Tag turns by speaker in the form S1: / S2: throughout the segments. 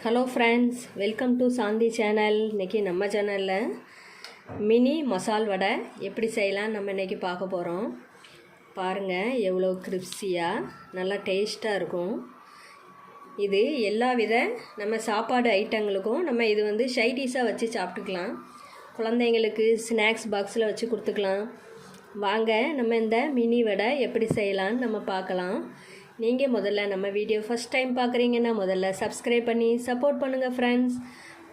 S1: Hello friends, welcome to Shanthi channel. இன்றைக்கி நம்ம சேனலில் மினி மசால் வடை எப்படி செய்யலாம் நம்ம இன்றைக்கி பார்க்க போகிறோம். பாருங்கள், எவ்வளோ கிரிப்ஸியாக நல்லா டேஸ்ட்டாக இருக்கும். இது எல்லா வித நம்ம சாப்பாடு ஐட்டங்களுக்கும் நம்ம இது சைடிஷாக வச்சு சாப்பிட்டுக்கலாம். குழந்தைங்களுக்கு ஸ்நாக்ஸ் பாக்ஸில் வச்சு கொடுத்துக்கலாம். வாங்க நம்ம இந்த மினி வடை எப்படி செய்யலான்னு நம்ம பார்க்கலாம். நீங்கள் முதல்ல நம்ம வீடியோ ஃபஸ்ட் டைம் பார்க்குறீங்கன்னா முதல்ல சப்ஸ்கிரைப் பண்ணி சப்போர்ட் பண்ணுங்கள் ஃப்ரெண்ட்ஸ்.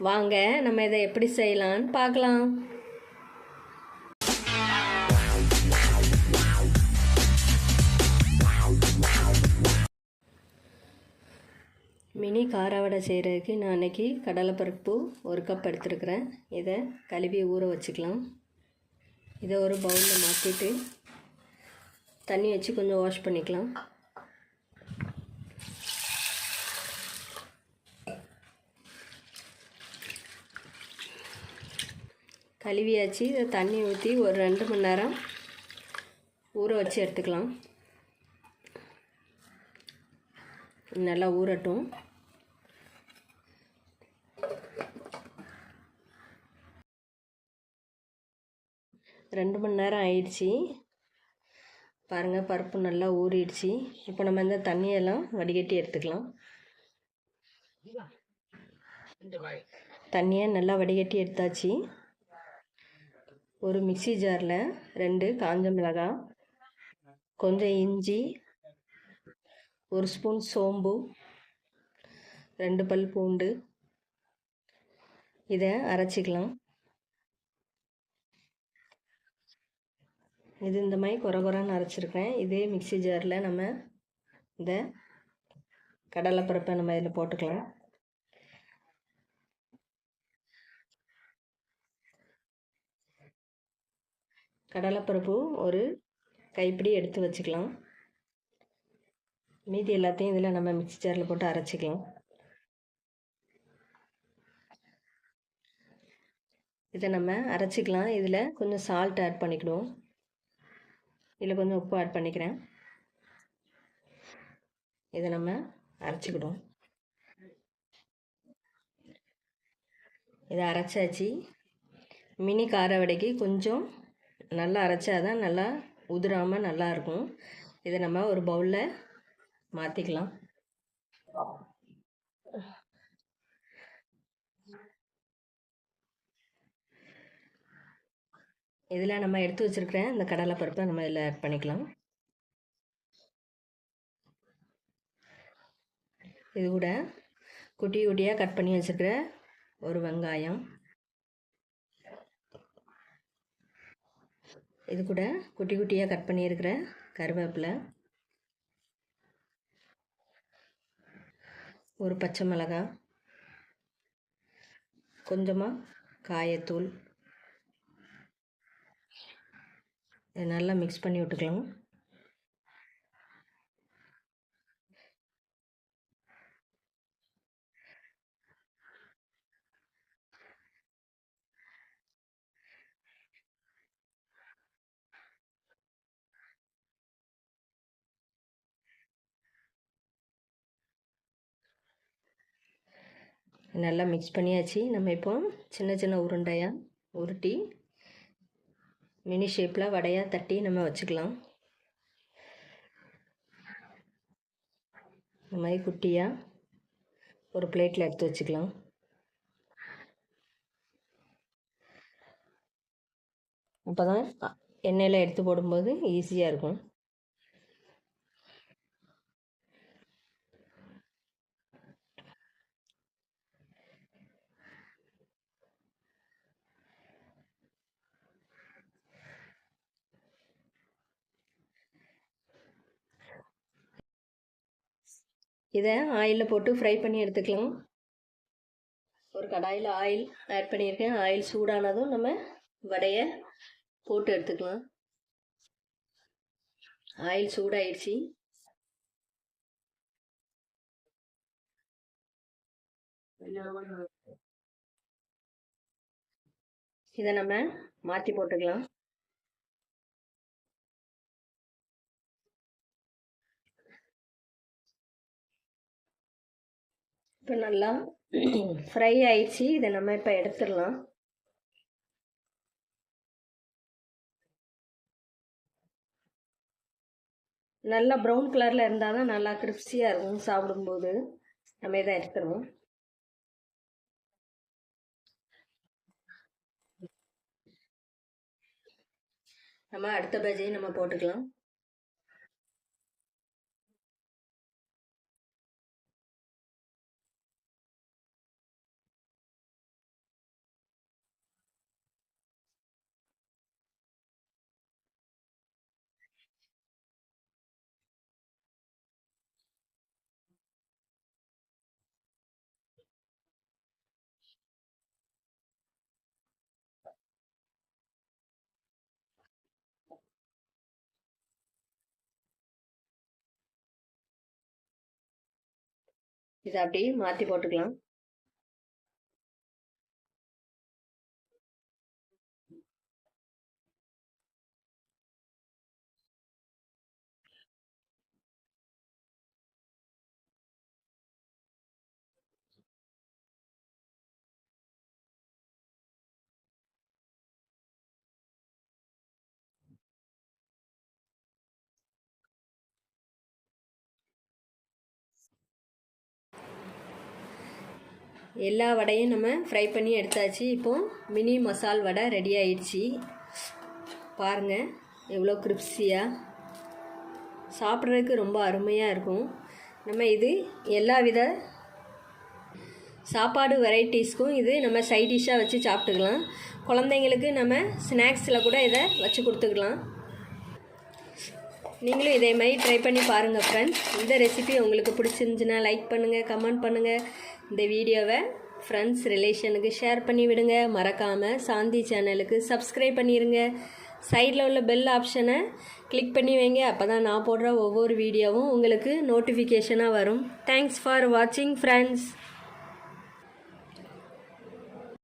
S1: வாங்க நம்ம இதை எப்படி செய்யலான்னு பார்க்கலாம். மினி கார வடை செய்கிறதுக்கு நான் அன்றைக்கி கடலைப்பருப்பு 1 கப் எடுத்துருக்குறேன். இதை கழுவி ஊற வச்சுக்கலாம். இதை ஒரு பவுலில் மாற்றிட்டு தண்ணி வச்சு கொஞ்சம் வாஷ் பண்ணிக்கலாம். கழுவியாச்சு. இதை தண்ணி ஊற்றி ஒரு 2 மணி நேரம் ஊற வச்சு எடுத்துக்கலாம். நல்லா ஊறட்டும். ரெண்டு மணி நேரம் ஆயிடுச்சு. பாருங்கள், பருப்பு நல்லா ஊறிடுச்சு. இப்போ நம்ம இந்த தண்ணியெல்லாம் வடிகட்டி எடுத்துக்கலாம். தண்ணியை நல்லா வடிகட்டி எடுத்தாச்சு. ஒரு மிக்ஸி ஜாரில் 2 காஞ்ச மிளகாய், கொஞ்சம் இஞ்சி, 1 ஸ்பூன் சோம்பு, 2 பல் பூண்டு, இதை அரைச்சிக்கலாம். இது இந்த மாதிரி குறன்னு அரைச்சிருக்கேன். இதே மிக்ஸி ஜாரில் நம்ம இந்த கடலைப்பருப்பை நம்ம இதில் போட்டுக்கலாம். கடலைப்பருப்பு ஒரு கைப்பிடி எடுத்து வச்சுக்கலாம். மீதி எல்லாத்தையும் இதில் நம்ம மிக்ஸி ஜாரில் போட்டு அரைச்சிக்கலாம். இதை நம்ம அரைச்சிக்கலாம். இதில் கொஞ்சம் சால்ட் ஆட் பண்ணிக்கிடுவோம். இதில் கொஞ்சம் உப்பு ஆட் பண்ணிக்கிறேன். இதை நம்ம அரைச்சிக்கிடுவோம். இதை அரைச்சாச்சு. மினி கார வடைக்கு கொஞ்சம் நல்லா அரைச்சாதான் நல்லா உதிராமல் நல்லாயிருக்கும். இதை நம்ம ஒரு பவுலில் மாற்றிக்கலாம். இதில் நம்ம எடுத்து வச்சுருக்கிற இந்த கடலைப்பருப்பை நம்ம இதில் ஆட் பண்ணிக்கலாம். இது கூட குட்டி குட்டியாக கட் பண்ணி வச்சுருக்கிற ஒரு வெங்காயம், இது கூட குட்டி குட்டியாக கட் பண்ணியிருக்கிற கருவேப்பிலை, ஒரு பச்சை மிளகாய், கொஞ்சமாக காயத்தூள், இதை நல்லா மிக்ஸ் பண்ணி விட்டுக்கலாம். நல்லா மிக்ஸ் பண்ணியாச்சு. நம்ம இப்போ சின்ன சின்ன உருண்டையாக உருட்டி மினி ஷேப்பில் வடையாக தட்டி நம்ம வச்சுக்கலாம். இந்த மாதிரி குட்டியாக ஒரு பிளேட்டில் எடுத்து வச்சுக்கலாம். அப்போ தான் எண்ணெயில் எடுத்து போடும்போது ஈஸியாக இருக்கும். இதை ஆயிலில் போட்டு ஃப்ரை பண்ணி எடுத்துக்கலாம். ஒரு கடாயில் ஆயில் ஆட் பண்ணியிருக்கேன். ஆயில் சூடானதும் நம்ம வடையை போட்டு எடுத்துக்கலாம். ஆயில் சூடாயிடுச்சு. இதை நம்ம மாற்றி போட்டுக்கலாம். இப்போ நல்லா ஃப்ரை ஆயிடுச்சு. இதை நம்ம இப்போ எடுத்துடலாம். நல்லா ப்ரௌன் கலரில் இருந்தால் தான் நல்லா கிரிப்ஸியாக இருக்கும் சாப்பிடும்போது. நம்ம இதை எடுத்துருவோம். நம்ம அடுத்த பஜ்ஜியை நம்ம போட்டுக்கலாம். இதை அப்படியே மாற்றி போட்டுக்கலாம். எல்லா வடையும் நம்ம ஃப்ரை பண்ணி எடுத்தாச்சு. இப்போது மினி மசால் வடை ரெடி ஆயிடுச்சு. பாருங்கள் எவ்வளோ கிரிப்ஸியாக, சாப்பிட்றதுக்கு ரொம்ப அருமையாக இருக்கும். நம்ம இது எல்லா வித சாப்பாடு வெரைட்டிஸ்க்கும் இது நம்ம சைட் டிஷ்ஷாக வச்சு சாப்பிட்டுக்கலாம். குழந்தைங்களுக்கு நம்ம ஸ்நாக்ஸில் கூட இதை வச்சு கொடுத்துக்கலாம். நீங்களும் இதே மாதிரி ட்ரை பண்ணி பாருங்கள் ஃப்ரெண்ட்ஸ். இந்த ரெசிபி உங்களுக்கு பிடிச்சிருந்துச்சுன்னா லைக் பண்ணுங்கள், கமெண்ட் பண்ணுங்கள். இந்த வீடியோவை ஃப்ரெண்ட்ஸ் ரிலேஷனுக்கு ஷேர் பண்ணி விடுங்க. மறக்காமல் சாந்தி சேனலுக்கு சப்ஸ்கிரைப் பண்ணிடுங்க. சைடில் உள்ள பெல் ஆப்ஷனை கிளிக் பண்ணி வைங்க. அப்போ தான் நான் போடுற ஒவ்வொரு வீடியோவும் உங்களுக்கு நோட்டிஃபிகேஷனாக வரும். தேங்க்ஸ் ஃபார் வாட்சிங் ஃப்ரெண்ட்ஸ்.